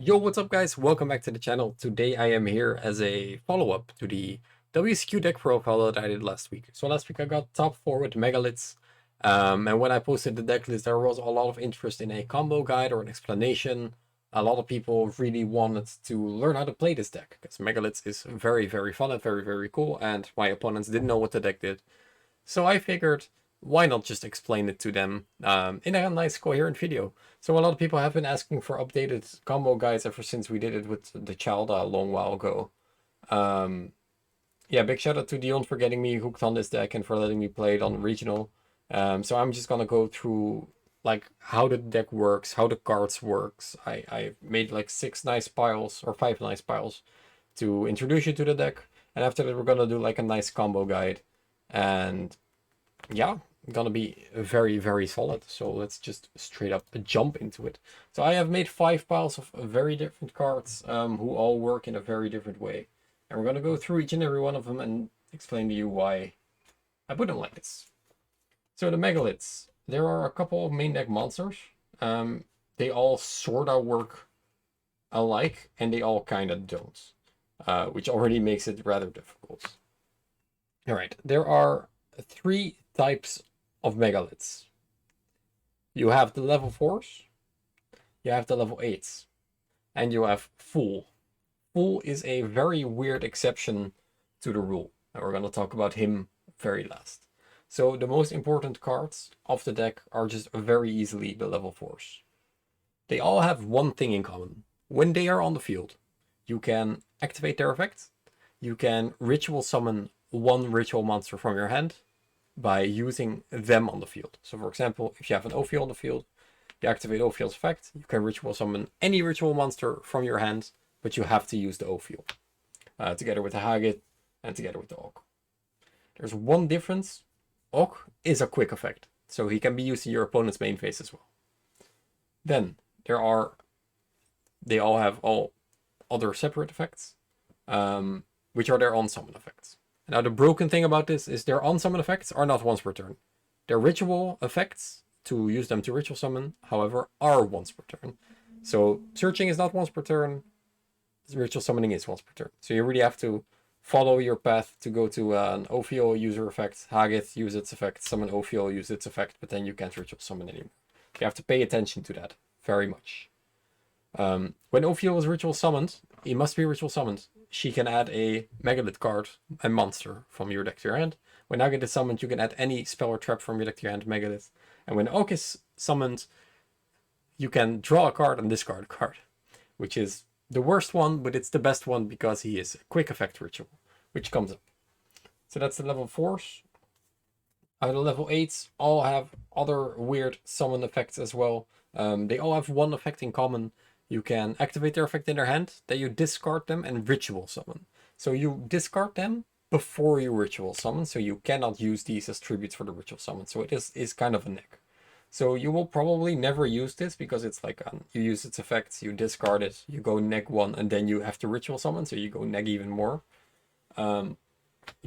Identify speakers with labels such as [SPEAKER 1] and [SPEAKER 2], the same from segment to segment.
[SPEAKER 1] Yo, what's up guys? Welcome back to the channel. Today I am here as a follow-up to the WCQ deck profile that I did last week. So last week I got top 4 with Megaliths. And when I posted the deck list, there was a lot of interest in a combo guide or an explanation. A lot of people really wanted to learn how to play this deck, because Megaliths is very, very fun and very, very cool, and my opponents didn't know what the deck did. So I figured, why not just explain it to them in a nice coherent video. So a lot of people have been asking for updated combo guides ever since we did it with the child a long while ago. Yeah, big shout out to Dion for getting me hooked on this deck and for letting me play it on regional. So I'm just gonna go through like how the deck works, how the cards works. I made like 6 nice piles or 5 nice piles to introduce you to the deck, and after that we're gonna do like a nice combo guide. And yeah, gonna be very, very solid. So let's just straight up jump into it. So I have made 5 piles of very different cards who all work in a very different way. And we're gonna go through each and every one of them and explain to you why I put them like this. So the Megaliths, there are a couple of main deck monsters. They all sorta work alike and they all kinda don't, which already makes it rather difficult. Alright, there are 3 types of Megaliths. You have the level 4s, you have the level 8s, and you have Fool. Fool is a very weird exception to the rule, and we're going to talk about him very last. So the most important cards of the deck are just very easily the level 4s. They all have one thing in common. When they are on the field, you can activate their effect, you can ritual summon one ritual monster from your hand by using them on the field. So for example, if you have an Ophiel on the field, you activate Ophiel's effect, you can ritual summon any ritual monster from your hand, but you have to use the Ophiel, together with the Hagit and together with the Ok. There's one difference. Ok is a quick effect, so he can be used in your opponent's main phase as well. Then they all have all other separate effects, which are their on-summon effects. Now the broken thing about this is their on-summon effects are not once per turn. Their ritual effects, to use them to ritual summon, however, are once per turn. So searching is not once per turn, ritual summoning is once per turn. So you really have to follow your path to go to an Ophiel user effect, Hagith use its effect, summon Ophiel use its effect, but then you can't ritual summon anymore. You have to pay attention to that very much. When Ophiel is ritual summoned, he must be ritual summoned. She can add a Megalith card, a monster, from your deck to your hand. When Hagit is summoned, you can add any spell or trap from your deck to your hand, Megalith. And when Ok is summoned, you can draw a card and discard a card, which is the worst one, but it's the best one because he is a quick effect ritual, which comes up. So that's the level 4s. The level 8s all have other weird summon effects as well. They all have one effect in common. You can activate their effect in their hand, then you discard them and ritual summon. So you discard them before you ritual summon, so you cannot use these as tributes for the ritual summon. So it is kind of a neck. So you will probably never use this because it's like you use its effects, you discard it, you go neg 1, and then you have to ritual summon, so you go neg even more.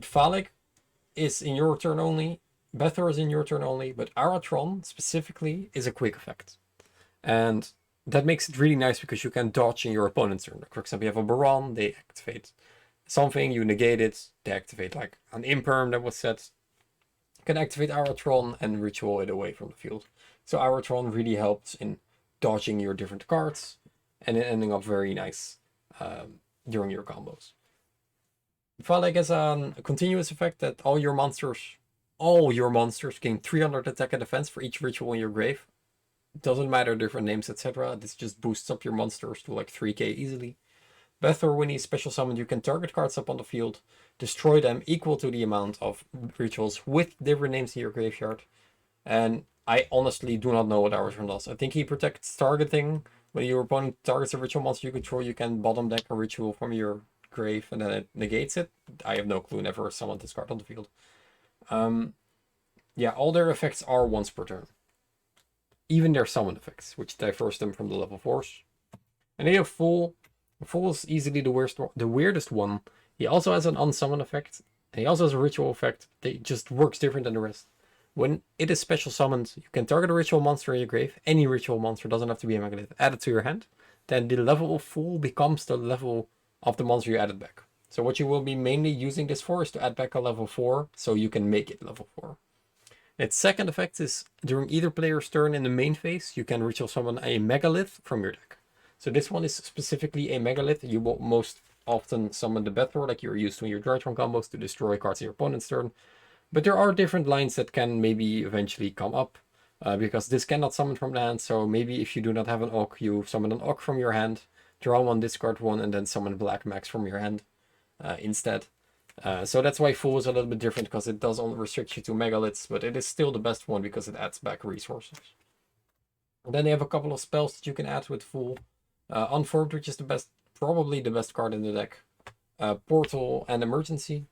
[SPEAKER 1] Phallic is in your turn only, Bethor is in your turn only, but Aratron specifically is a quick effect. And that makes it really nice because you can dodge in your opponent's turn. For example, you have a Baron, they activate something, you negate it, they activate like an Imperm that was set. You can activate Aratron and ritual it away from the field. So Aratron really helps in dodging your different cards and it ending up very nice during your combos. Phallic has a continuous effect that all your monsters gain 300 attack and defense for each ritual in your grave. Doesn't matter different names, etc. This just boosts up your monsters to like 3k easily. Bethor, when he's special summoned, you can target cards up on the field, destroy them equal to the amount of rituals with different names in your graveyard. And I honestly do not know what Aratron does. I think he protects targeting. When your opponent targets a ritual monster you control, you can bottom deck a ritual from your grave and then it negates it. I have no clue, never summoned this card on the field. Yeah, all their effects are once per turn. Even their summon effects, which differs them from the level 4s. And they have Fool. Fool is easily the weirdest one. He also has an unsummon effect, and he also has a ritual effect. They just works different than the rest. When it is special summoned, you can target a ritual monster in your grave. Any ritual monster, doesn't have to be a Megalith. Add it to your hand. then the level of full becomes the level of the monster you added back. So what you will be mainly using this for is to add back a level 4, so you can make it level 4. Its second effect is, during either player's turn in the main phase, you can ritual summon a Megalith from your deck. So this one is specifically a Megalith. You will most often summon the Better, like you're used to in your Drytron combos, to destroy cards in your opponent's turn. But there are different lines that can maybe eventually come up, because this cannot summon from the hand. So maybe if you do not have an Ogg, you summon an Ogg from your hand, draw one, discard one, and then summon Black Max from your hand instead. So that's why Full is a little bit different, because it does only restrict you to Megaliths, but it is still the best one because it adds back resources. And then they have a couple of spells that you can add with Full. Unformed, which is probably the best card in the deck. Portal and Emergency.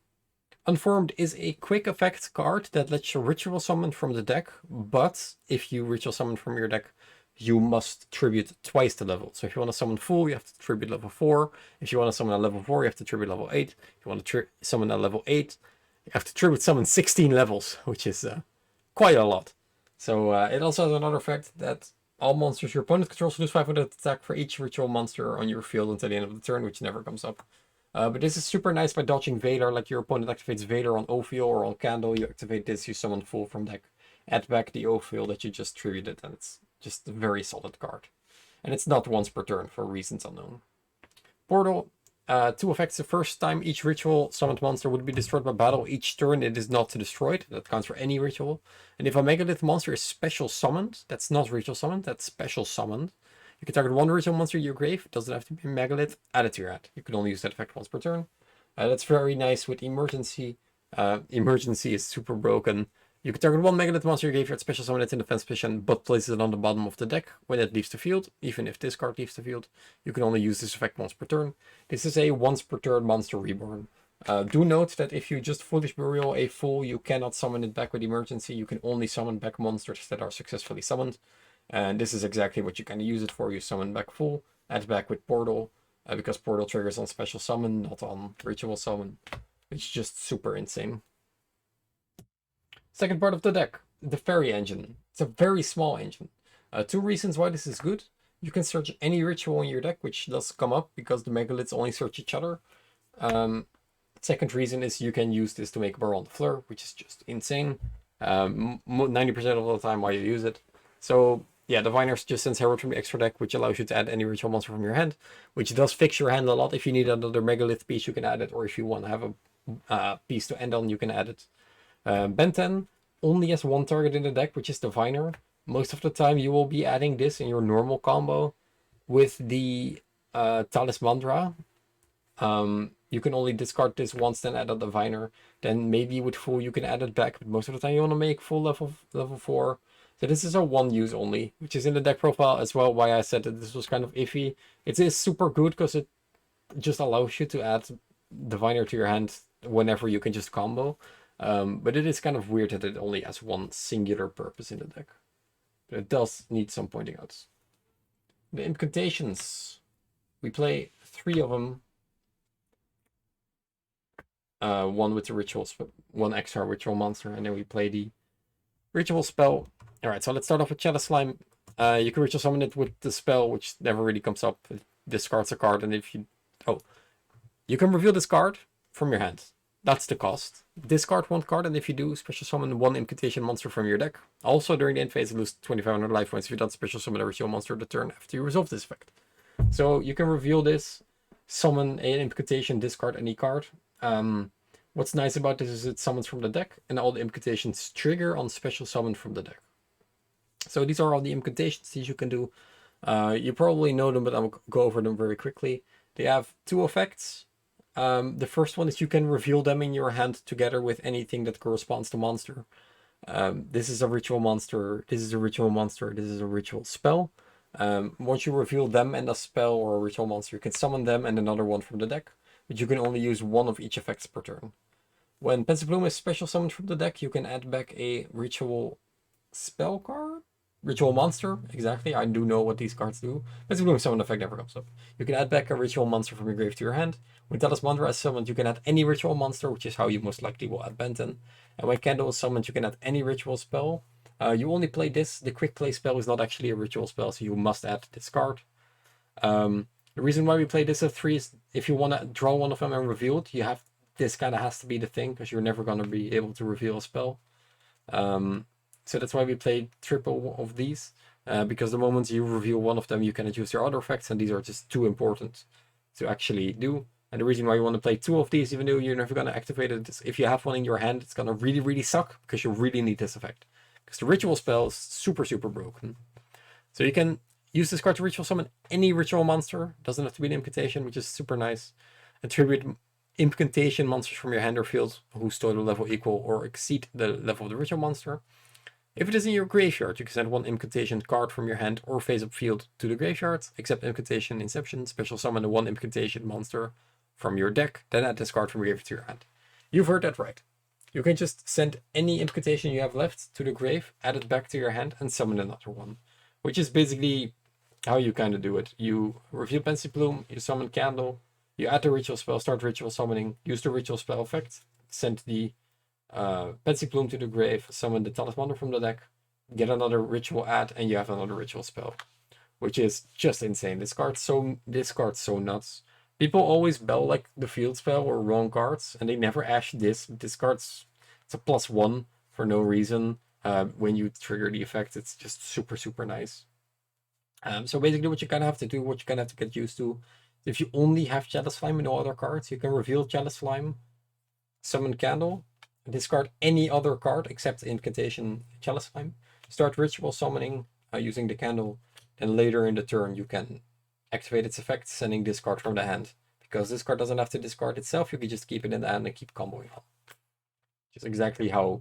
[SPEAKER 1] Unformed is a quick effect card that lets you ritual summon from the deck, but if you ritual summon from your deck, you must tribute twice the level. So if you want to summon Full, you have to tribute level 4. If you want to summon a level 4, you have to tribute level 8. If you want to summon a level 8, you have to tribute summon 16 levels, which is quite a lot. So it also has another effect that all monsters your opponent controls lose 500 attack for each ritual monster on your field until the end of the turn, which never comes up. But this is super nice by dodging Vader. Like your opponent activates Vader on Ophiel or on Candle, you activate this, you summon Full from deck, add back the Ophiel that you just tributed, and it's just a very solid card. And it's not once per turn for reasons unknown. Portal, 2 effects. The first time each ritual summoned monster would be destroyed by battle each turn, it is not destroyed. That counts for any ritual. And if a Megalith monster is special summoned, that's not ritual summoned, that's special summoned. You can target one ritual monster in your grave. It doesn't have to be a Megalith. Add it to your hand. You can only use that effect once per turn. That's very nice with Emergency. Emergency is super broken. You can target one Megalith monster you gave your special summon it in defense position, but place it on the bottom of the deck when it leaves the field. Even if this card leaves the field, you can only use this effect once per turn. This is a once per turn monster reborn. Do note that if you just Foolish Burial a Full, you cannot summon it back with Emergency. You can only summon back monsters that are successfully summoned. And this is exactly what you can use it for. You summon back Full, add back with Portal, because Portal triggers on special summon, not on ritual summon, which is just super insane. Second part of the deck, the Fairy Engine. It's a very small engine. 2 reasons why this is good. You can search any ritual in your deck, which does come up because the Megaliths only search each other. Second reason is you can use this to make Baron Fleur, which is just insane. 90% of the time why you use it. So yeah, Diviners just sends Herald from the extra deck, which allows you to add any ritual monster from your hand, which does fix your hand a lot. If you need another Megalith piece, you can add it, or if you want to have a piece to end on, you can add it. Ben 10 only has one target in the deck, which is Diviner. Most of the time you will be adding this in your normal combo with the Talismandra. You can only discard this once, then add a Diviner. Then maybe with Full you can add it back, but most of the time you want to make Full level 4. So this is a 1 use only, which is in the deck profile as well, why I said that this was kind of iffy. It is super good because it just allows you to add Diviner to your hand whenever you can just combo. But it is kind of weird that it only has one singular purpose in the deck. But it does need some pointing out. The incantations. We play 3 of them. One with the rituals, one extra ritual monster, and then we play the ritual spell. Alright, so let's start off with Shadow Slime. You can ritual summon it with the spell, which never really comes up. It discards a card, and if you... Oh. You can reveal this card from your hand. That's the cost. Discard 1 card, and if you do, special summon 1 incantation monster from your deck. Also, during the end phase, you lose 2500 life points if you don't special summon a ritual monster the turn after you resolve this effect. So you can reveal this, summon an incantation, discard any card. What's nice about this is it summons from the deck, and all the incantations trigger on special summon from the deck. So these are all the incantations that you can do. You probably know them, but I'll go over them very quickly. They have 2 effects. The first one is you can reveal them in your hand together with anything that corresponds to monster. This is a ritual monster, this is a ritual monster, this is a ritual spell. Once you reveal them and a spell or a ritual monster, you can summon them and another one from the deck, but you can only use 1 of each effects per turn. When Pensibloom is special summoned from the deck, you can add back a ritual spell card? Ritual monster, exactly. I do know what these cards do. Pensibloom summon effect never comes up. You can add back a ritual monster from your grave to your hand. When Talismandra is summoned, you can add any ritual monster, which is how you most likely will add Benton. And when Candle is summoned, you can add any ritual spell. You only play this. The quick play spell is not actually a ritual spell, so you must add this card. The reason why we play this at 3 is if you want to draw one of them and reveal it, you have this kind of has to be the thing because you're never going to be able to reveal a spell. So that's why we played triple of these, because the moment you reveal one of them, you cannot use your other effects, and these are just too important to actually do. And the reason why you want to play 2 of these, even though you're never going to activate it, is if you have one in your hand, it's going to really, really suck because you really need this effect. Because the ritual spell is super, super broken. So you can use this card to ritual summon any ritual monster. Doesn't have to be an incantation, which is super nice. Attribute incantation monsters from your hand or field whose total level equal or exceed the level of the ritual monster. If it is in your graveyard, you can send one incantation card from your hand or face-up field to the graveyard, except incantation inception, special summon the one incantation monster from your deck, then add this card from your graveyard to your hand. You've heard that right. You can just send any incantation you have left to the grave, add it back to your hand, and summon another one. Which is basically how you kind of do it. You reveal Pensy Plume, you summon Candle, you add the ritual spell, start ritual summoning, use the ritual spell effect, send the Pensy Plume to the grave, summon the Talisman from the deck, get another ritual add, and you have another ritual spell. Which is just insane. This card's so nuts. People always bell like the field spell or wrong cards, and they never ash this. This card's it's a +1 for no reason. When you trigger the effect, it's just super, super nice. So basically what you kind of have to do, what you kind of have to get used to, if you only have Chalice Slime and no other cards, you can reveal Chalice Slime, summon Candle, discard any other card except Incantation Chalice Slime, start ritual summoning using the Candle, and later in the turn you can activate its effect, sending this card from the hand. Because this card doesn't have to discard itself, you can just keep it in the hand and keep comboing on. Which is exactly how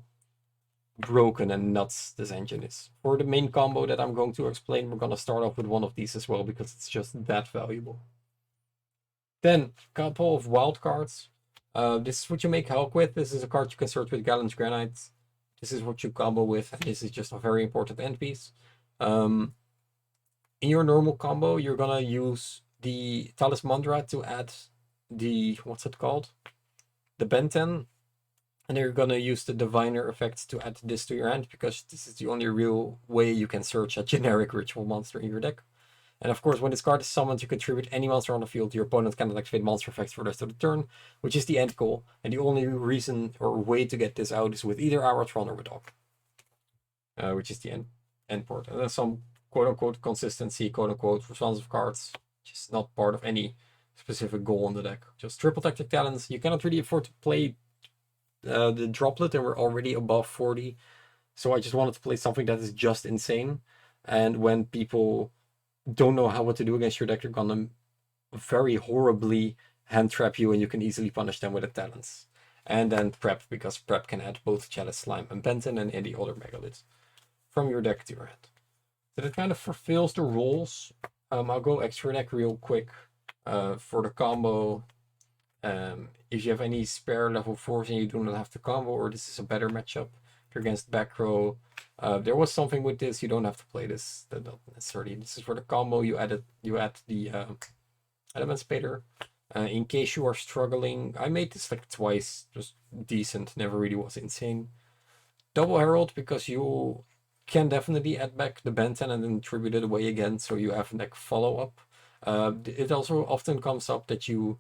[SPEAKER 1] broken and nuts this engine is. For the main combo that I'm going to explain, we're going to start off with one of these as well, because it's just that valuable. Then, a couple of wild cards. This is what you make Hulk with. This is a card you can search with Gallant's Granite. This is what you combo with, and this is just a very important end piece. In your normal combo, you're gonna use the Talismandra to add the, what's it called? The Benten. And you're gonna use the Diviner effect to add this to your hand, because this is the only real way you can search a generic ritual monster in your deck. And of course, when this card is summoned, you contribute any monster on the field. Your opponent cannot activate monster effects for the rest of the turn, which is the end goal. And the only reason or way to get this out is with either Aratron or with Dog, which is the end port. And there's some quote-unquote consistency, quote-unquote responsive cards, which is not part of any specific goal in the deck. Just triple tactic talents. You cannot really afford to play the droplet, and we're already above 40. So I just wanted to play something that is just insane. And when people don't know what to do against your deck, they're gonna very horribly hand trap you, and you can easily punish them with the talents. And then prep, because prep can add both Chalice Slime and Benten and any other Megalith from your deck to your hand. So that kind of fulfills the rules. I'll go extra deck real quick for the combo. If you have any spare level 4s and you do not have to combo, or this is a better matchup against back row, there was something with this. You don't have to play this, not necessarily. This is for the combo. You add the Element Spader. In case you are struggling, I made this like twice, just decent, never really was insane. Double Herald, because you can definitely add back the Benten and then tribute it away again, so you have like follow-up. It also often comes up that you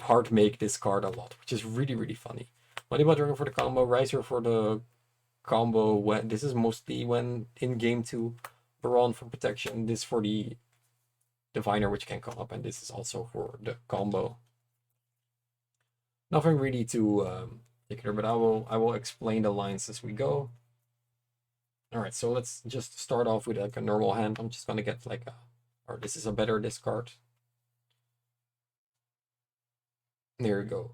[SPEAKER 1] hard make this card a lot, which is really, really funny. Money Dragon for the combo, Riser for the combo. When this is mostly when in game 2, Baron for protection, this for the Diviner, which can come up, and this is also for the combo. Nothing really too particular, but I will explain the lines as we go. Alright, so let's just start off with like a normal hand. I'm just gonna get like or this is a better discard. There we go.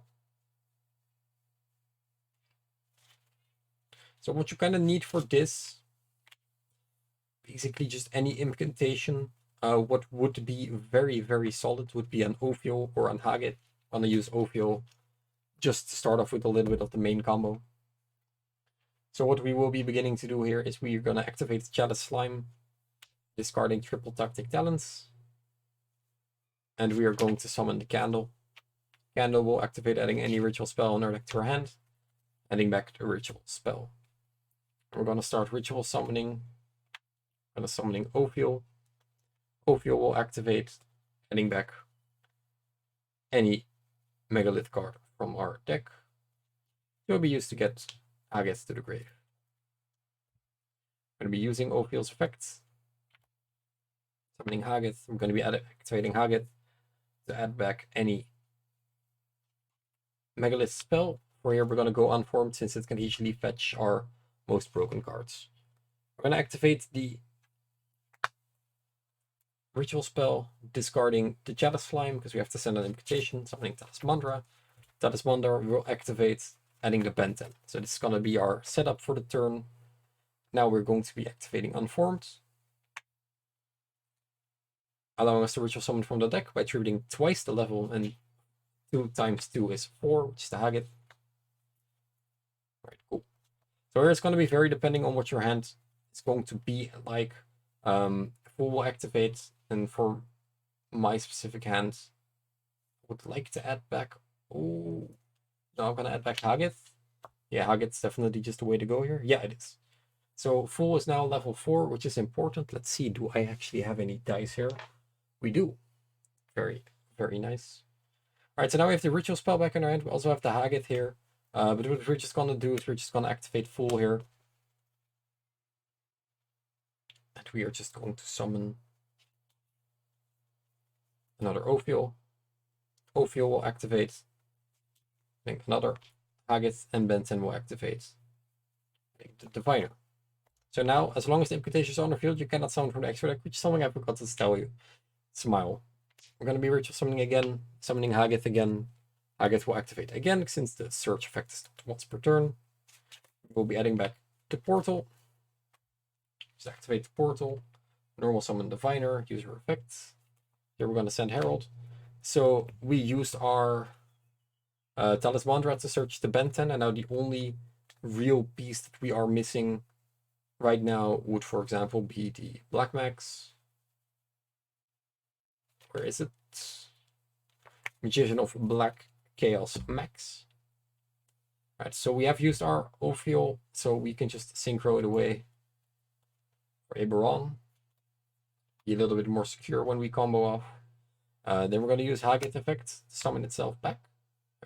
[SPEAKER 1] So what you kind of need for this, basically just any incantation. What would be very, very solid would be an Ophiel or an Hagit. I'm gonna use Ophiel just to start off with a little bit of the main combo. So what we will be beginning to do here is we're gonna activate Chalice Slime, discarding triple tactic talents. And we are going to summon the Candle. Candle will activate adding any ritual spell on our deck to our hand, adding back the ritual spell. We're gonna start ritual summoning. I'm gonna summoning Ophiel. Ophiel will activate adding back any Megalith card from our deck. It will be used to get Haggith to the grave. I'm going to be using Ophiel's effects. Summoning Haggith. I'm going to be activating Haggith to add back any Megalith spell. For here, we're going to go unformed since it can easily fetch our most broken cards. We're going to activate the ritual spell, discarding the Jealous Slime because we have to send an invitation, summoning Talismandra. Talismandra will activate, adding the Benten. So this is going to be our setup for the turn. Now we're going to be activating Unformed, allowing us to ritual summon from the deck by attributing twice the level, and 2 times 2 is 4, which is the Haggith. Alright, cool. So here it's going to be very depending on what your hand is going to be like. Full will activate, and for my specific hand, I would like to add back. Oh, no, I'm going to add back Haggith. Yeah, Haggith's definitely just the way to go here. Yeah, it is. So full is now level 4, which is important. Let's see, do I actually have any dice here? We do. Very, very nice. Alright, so now we have the ritual spell back in our hand. We also have the Haggith here. But what we're just going to do is we're just going to activate full here. And we are just going to summon another Ophiel. Ophiel will activate. I think another Haggith, and Benten will activate the Diviner. So now, as long as the incantation is on the field, you cannot summon from the extra deck, which is something I forgot to tell you. Smile. We're going to be ritual summoning again, summoning Haggith again. Haggith will activate again, since the search effect is once per turn. We'll be adding back the portal. Just activate the portal. Normal summon Diviner, user effects. Here we're going to send Herald. So we used our Talismandra to search the Benten, and now the only real piece that we are missing right now would, for example, be the Black Max. Where is it? Magician of Black Chaos Max. Alright, so we have used our Ophiel, so we can just synchro it away for Eberron. Be a little bit more secure when we combo off. Then we're going to use Haggith effect to summon itself back.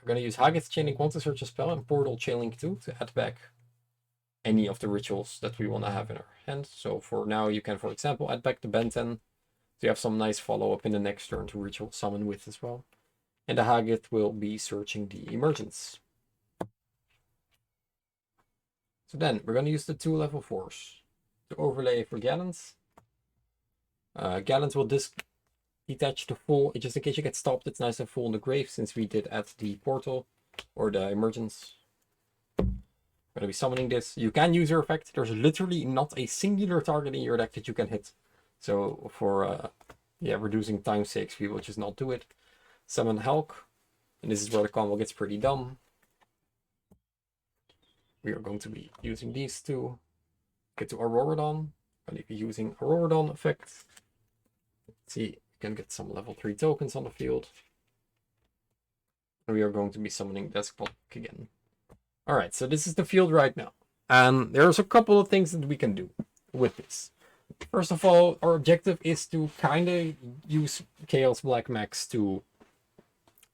[SPEAKER 1] We're going to use Haggith Chaining 1 to search a spell, and Portal Chaining 2 to add back any of the rituals that we want to have in our hand. So for now, you can, for example, add back the Benten. So you have some nice follow-up in the next turn to ritual summon with as well. And the Haggith will be searching the Emergence. So then, we're going to use the 2 level 4s to overlay for Gallant. Gallant will detach to full, just in case you get stopped, it's nice and full in the grave, since we did add the portal, or the Emergence. We're going to be summoning this. You can use your effect. There's literally not a singular target in your deck that you can hit. So for reducing time's sakes, we will just not do it. Summon Hulk. And this is where the combo gets pretty dumb. We are going to be using these two. Get to Auroradon. Going to be using Auroradon effect. Let's see, we can get some level 3 tokens on the field. And we are going to be summoning Deskbot again. Alright, so this is the field right now. And there's a couple of things that we can do with this. First of all, our objective is to kind of use Chaos Black Max to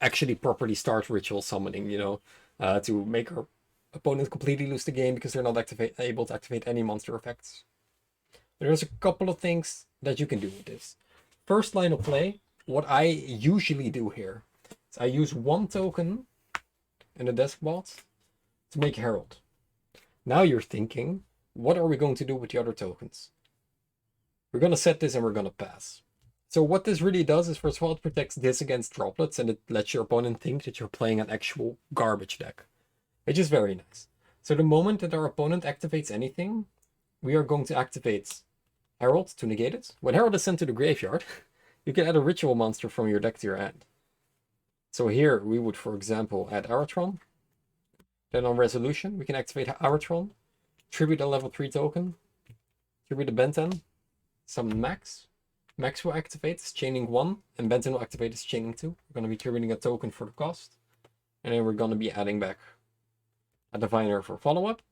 [SPEAKER 1] actually properly start ritual summoning, to make our opponent completely lose the game because they're not able to activate any monster effects. There's a couple of things that you can do with this. First line of play, what I usually do here is I use 1 token in the Deskbot to make Herald. Now you're thinking, what are we going to do with the other tokens? We're going to set this and we're going to pass. So what this really does is, first of all, it protects this against droplets, and it lets your opponent think that you're playing an actual garbage deck, which is very nice. So the moment that our opponent activates anything, we are going to activate Herald to negate it. When Herald is sent to the graveyard, you can add a ritual monster from your deck to your hand. So here we would, for example, add Aratron. Then on resolution, we can activate Aratron, tribute a level 3 token, tribute the Benten, summon Max. Max will activate as chaining 1, and Benten will activate as chaining 2. We're going to be tributing a token for the cost. And then we're going to be adding back a Diviner for follow-up.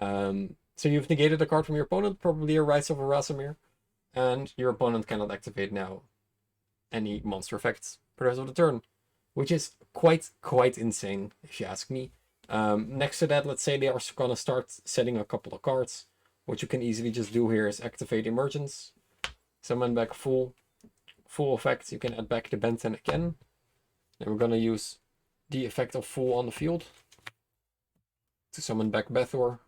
[SPEAKER 1] So you've negated a card from your opponent, probably a Rise of a Rasamir, and your opponent cannot activate now any monster effects for the rest of the turn, which is quite insane if you ask me. Next to that, let's say they are gonna start setting a couple of cards. What you can easily just do here is activate Emergence, summon back full effect. You can add back the Benten again. And we're gonna use the effect of full on the field to summon back Bethor.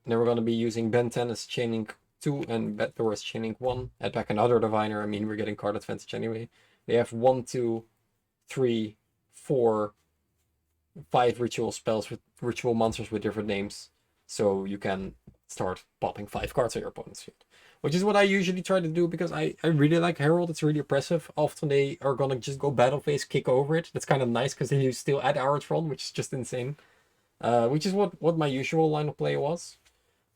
[SPEAKER 1] Then we're gonna be using Benten as chaining 2 and Bethor as chaining 1. Add back another Diviner. I mean, we're getting card advantage anyway. They have 1, 2, 3, 4, 5 ritual spells with ritual monsters with different names. So you can start popping 5 cards on your opponent's field. Which is what I usually try to do because I really like Herald. It's really oppressive. Often they are gonna just go battle phase, kick over it. That's kind of nice because then you still add Aratron, which is just insane. Which is what my usual line of play was.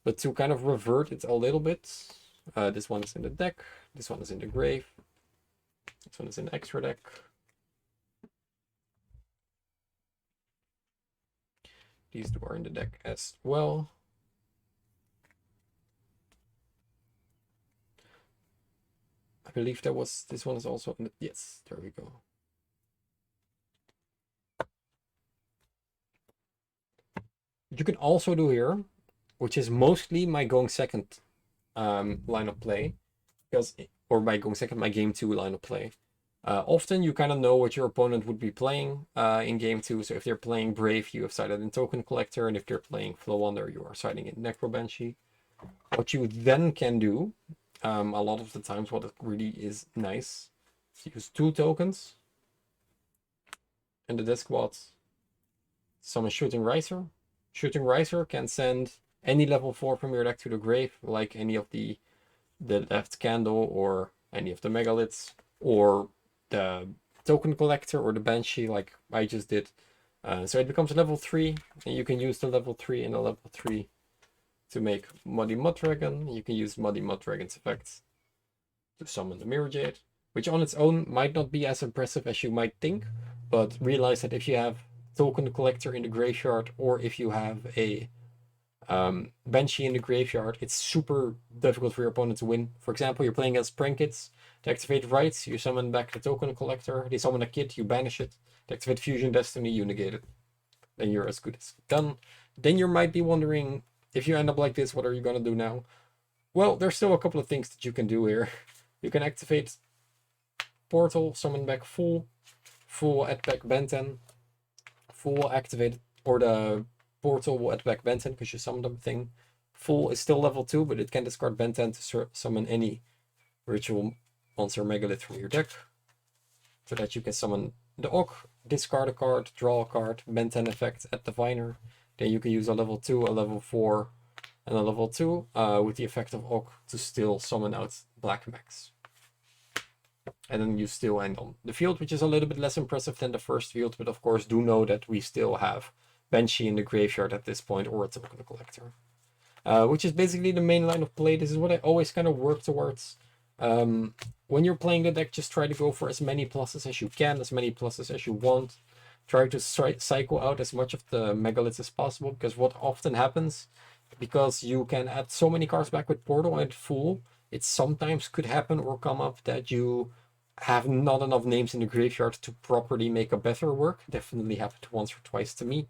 [SPEAKER 1] But to kind of revert it a little bit, this one is in the deck, this one is in the grave, this one is in the extra deck. These two are in the deck as well. I believe this one is also in the, yes, there we go. You can also do here, which is mostly my going second line of play, or by going second, my game 2 line of play. Often you kind of know what your opponent would be playing in game 2. So if they're playing Brave, you have sided in Token Collector, and if they're playing Flow Wonder, you are siding in Necrobanshee. What you then can do, a lot of the times, what it really is nice, is use 2 tokens in the death squad. Summon Shooting Riser. Shooting Riser can send any level 4 from your deck to the grave, like any of the left candle or any of the megaliths, or the token collector or the banshee, like I just did. So it becomes a level 3, and you can use the level 3 and the level 3 to make Muddy Mud Dragon. You can use Muddy Mud Dragon's effects to summon the Mirror Jade, which on its own might not be as impressive as you might think, but realize that if you have token collector in the graveyard, or if you have a Banshee in the graveyard, it's super difficult for your opponent to win. For example, you're playing against Prankits. To activate Rights, you summon back the token collector. They summon a kid, you banish it. To activate Fusion Destiny, you negate it. Then you're as good as done. Then you might be wondering, if you end up like this, what are you gonna do now? Well, there's still a couple of things that you can do here. You can activate Portal, summon back full add back Benten, full activate, or the Portal will add back Benten because you summoned the thing. Full is still level 2, but it can discard Benten to summon any ritual monster Megalith from your deck. So that you can summon the Ock, discard a card, draw a card, Benten effect at Diviner. Then you can use a level 2, a level 4, and a level 2 with the effect of Ock to still summon out Black Max. And then you still end on the field, which is a little bit less impressive than the first field, but of course do know that we still have Banshee in the graveyard at this point, or a token collector. Which is basically the main line of play. This is what I always kind of work towards. When you're playing the deck, just try to go for as many pluses as you can, as many pluses as you want. Try to cycle out as much of the megaliths as possible, because what often happens, because you can add so many cards back with Portal and full, it sometimes could happen or come up that you have not enough names in the graveyard to properly make a better work. Definitely happened once or twice to me.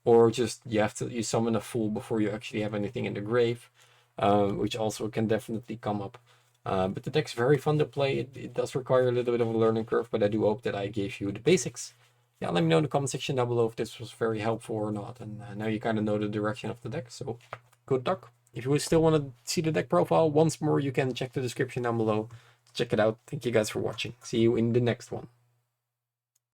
[SPEAKER 1] Or just you summon a full before you actually have anything in the grave, which also can definitely come up. But the deck's very fun to play. It does require a little bit of a learning curve, but I do hope that I gave you the basics. Yeah, let me know in the comment section down below if this was very helpful or not. And now you kind of know the direction of the deck, so good luck. If you still want to see the deck profile once more, you can check the description down below. Check it out. Thank you guys for watching. See you in the next one.